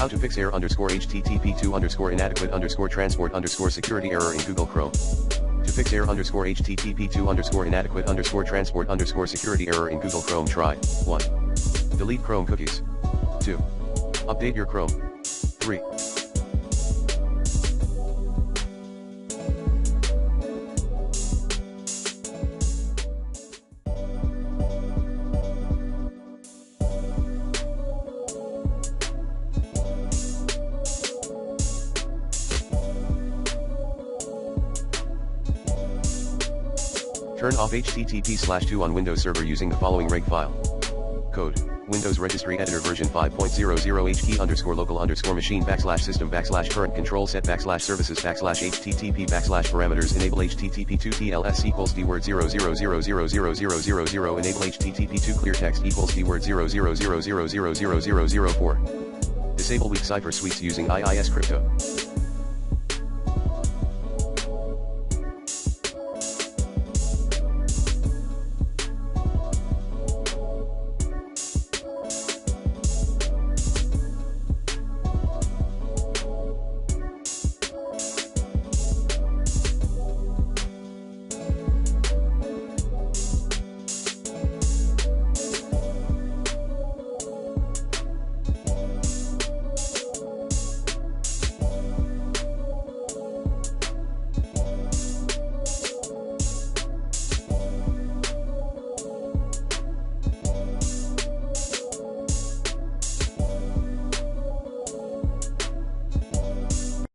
How to fix error underscore HTTP2 underscore inadequate underscore transport underscore security error in Google Chrome. To fix error underscore HTTP2 underscore inadequate underscore transport underscore security error in Google Chrome, try 1. Delete Chrome cookies. 2. Update your Chrome. 3. Turn off HTTP/2 on Windows Server using the following reg file. Code: Windows Registry Editor version 5.00 H key underscore local underscore machine /system /current control set /services /HTTP /parameters enable HTTP2 TLS equals dword 000000000 enable HTTP2 clear text equals dword 000000004. Disable weak cipher suites using IIS Crypto.